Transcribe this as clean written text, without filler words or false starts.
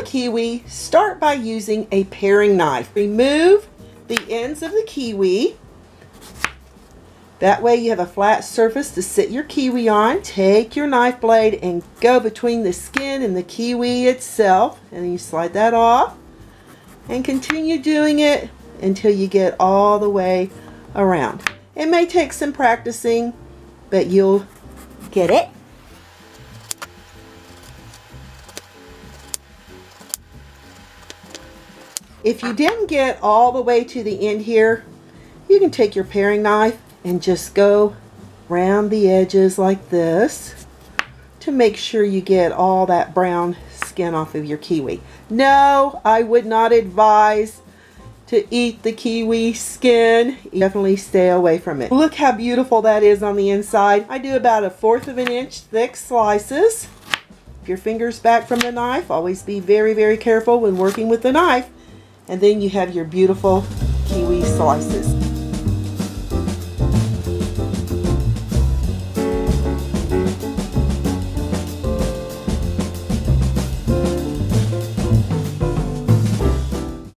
kiwi, start by using a paring knife. Remove the ends of the kiwi. That way you have a flat surface to sit your kiwi on. Take your knife blade and go between the skin and the kiwi itself. And then you slide that off. And continue doing it until you get all the way around. It may take some practicing, but you'll get it. If you didn't get all the way to the end here, you can take your paring knife and just go around the edges like this to make sure you get all that brown skin off of your kiwi. No, I would not advise to eat the kiwi skin. Definitely stay away from it. Look how beautiful that is on the inside. I do about 1/4 of an inch thick slices. Keep your fingers back from the knife. Always be very, very careful when working with the knife. And then you have your beautiful kiwi slices.